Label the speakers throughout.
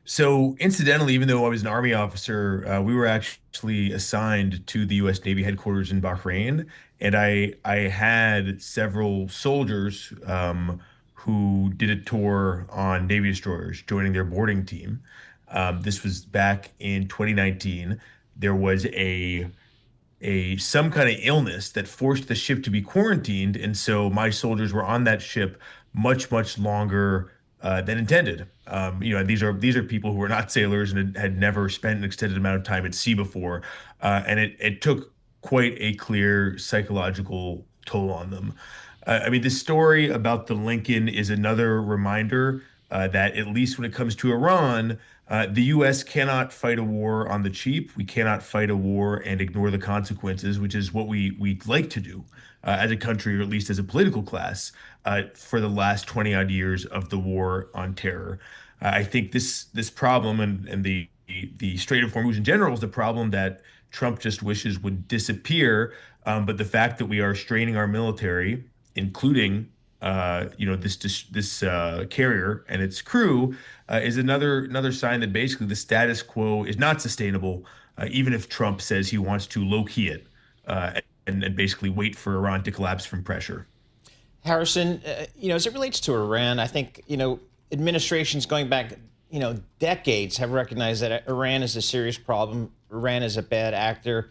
Speaker 1: So incidentally, even though I was an Army officer, we were actually assigned to the U.S. Navy headquarters in Bahrain, and I had several soldiers who did a tour on Navy destroyers, joining their boarding team. This was back in 2019. There was a some kind of illness that forced the ship to be quarantined, and so my soldiers were on that ship much longer than intended. These are people who were not sailors and had never spent an extended amount of time at sea before, and it took quite a clear psychological toll on them. I mean, the story about the Lincoln is another reminder that at least when it comes to Iran, the U.S. cannot fight a war on the cheap. We cannot fight a war and ignore the consequences, which is what we like to do as a country, or at least as a political class, for the last 20 odd years of the war on terror. I think this problem and the Strait of Hormuz in general is the problem that Trump just wishes would disappear. But the fact that we are straining our military, including this carrier and its crew, is another sign that basically the status quo is not sustainable, even if Trump says he wants to low key it and basically wait for Iran to collapse from pressure.
Speaker 2: Harrison, as it relates to Iran, I think, administrations going back, decades have recognized that Iran is a serious problem. Iran is a bad actor.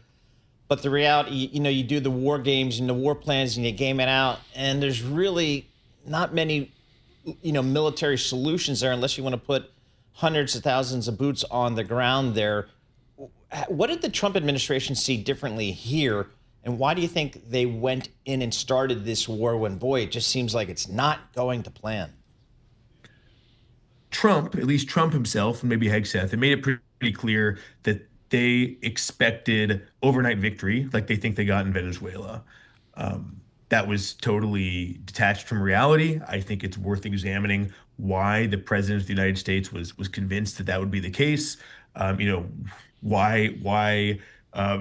Speaker 2: But the reality, you do the war games and the war plans and you game it out, and there's really not many, military solutions there unless you want to put hundreds of thousands of boots on the ground there. What did the Trump administration see differently here? And why do you think they went in and started this war when, boy, it just seems like it's not going to plan?
Speaker 1: Trump, at least Trump himself, and maybe Hegseth, it made it pretty clear that they expected overnight victory, like they think they got in Venezuela. That was totally detached from reality. I think it's worth examining why the president of the United States was convinced that that would be the case. Um, you know, why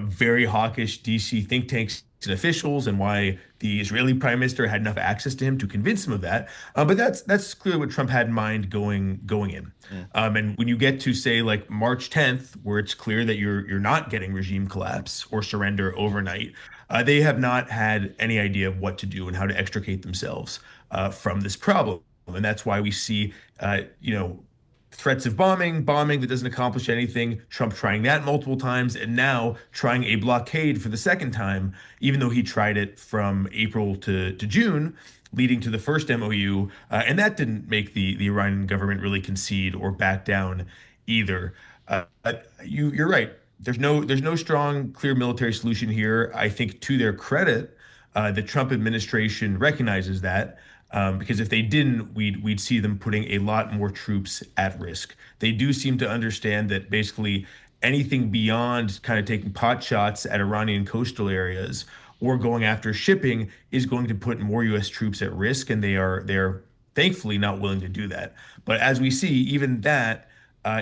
Speaker 1: very hawkish DC think tanks and officials, and why the Israeli prime minister had enough access to him to convince him of that. But that's clearly what Trump had in mind going in. And when you get to say like March 10th, where it's clear that you're not getting regime collapse or surrender overnight, they have not had any idea of what to do and how to extricate themselves from this problem. And that's why we see, threats of bombing that doesn't accomplish anything, Trump trying that multiple times, and now trying a blockade for the second time, even though he tried it from April to June, leading to the first MOU. And that didn't make the Iranian government really concede or back down either. You're right. There's no strong, clear military solution here. I think to their credit, the Trump administration recognizes that. Because if they didn't, we'd see them putting a lot more troops at risk. They do seem to understand that basically anything beyond kind of taking pot shots at Iranian coastal areas or going after shipping is going to put more U.S. troops at risk, and they're thankfully not willing to do that. But as we see, even that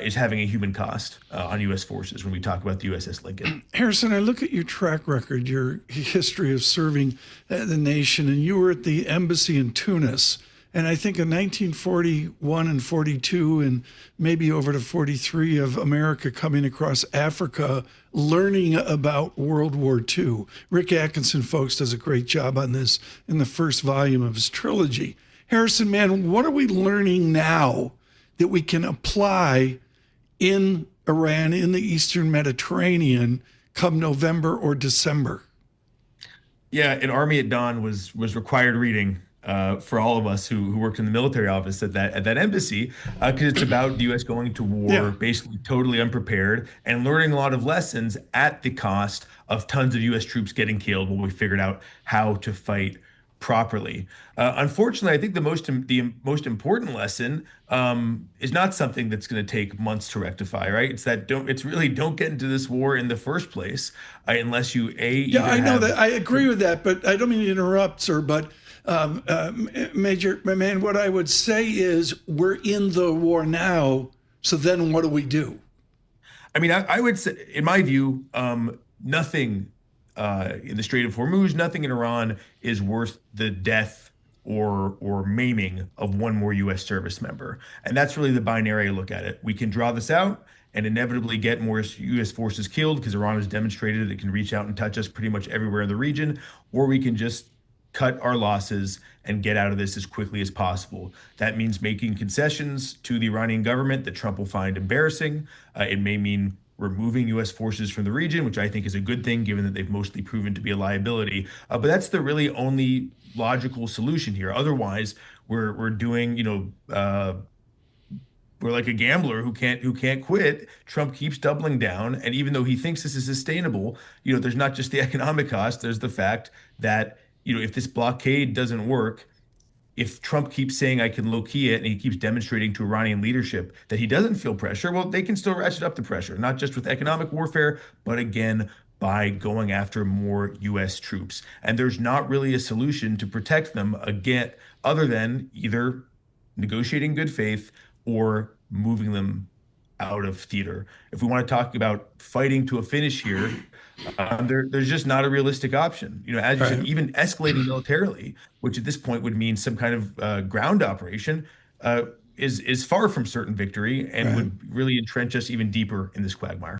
Speaker 1: is having a human cost on U.S. forces when we talk about the USS Lincoln.
Speaker 3: Harrison, I look at your track record, your history of serving the nation, and you were at the embassy in Tunis. And I think in 1941 and 42, and maybe over to 43 of America coming across Africa, learning about World War II. Rick Atkinson, folks, does a great job on this in the first volume of his trilogy. Harrison, man, what are we learning now that we can apply in Iran, in the Eastern Mediterranean, come November or December?
Speaker 1: Yeah, an Army at Dawn was required reading for all of us who worked in the military office at that embassy, because it's about the U.S. going to war
Speaker 3: Yeah.
Speaker 1: basically totally unprepared and learning a lot of lessons at the cost of tons of U.S. troops getting killed when we figured out how to fight properly. Unfortunately, I think the most important lesson is not something that's going to take months to rectify. Right? It's really don't get into this war in the first place unless you
Speaker 3: Yeah,
Speaker 1: either
Speaker 3: I know
Speaker 1: have.
Speaker 3: that. I agree with that, but I don't mean to interrupt, sir. But Major, my man, what I would say is we're in the war now. So then what do we do?
Speaker 1: I mean, I would say, in my view, nothing in the Strait of Hormuz, nothing in Iran is worth the death or maiming of one more U.S. service member. And that's really the binary I look at it. We can draw this out and inevitably get more U.S. forces killed because Iran has demonstrated it can reach out and touch us pretty much everywhere in the region, or we can just cut our losses and get out of this as quickly as possible. That means making concessions to the Iranian government that Trump will find embarrassing. It may mean removing U.S. forces from the region, which I think is a good thing, given that they've mostly proven to be a liability. But that's the really only logical solution here. Otherwise, we're doing, we're like a gambler who can't quit. Trump keeps doubling down, and even though he thinks this is sustainable, there's not just the economic cost. There's the fact that if this blockade doesn't work, if Trump keeps saying I can low-key it and he keeps demonstrating to Iranian leadership that he doesn't feel pressure, well, they can still ratchet up the pressure, not just with economic warfare, but again, by going after more U.S. troops. And there's not really a solution to protect them again, other than either negotiating good faith or moving them out of theater. If we want to talk about fighting to a finish here, there's just not a realistic option. As you said, even escalating militarily, which at this point would mean some kind of ground operation, is far from certain victory and would really entrench us even deeper in this quagmire.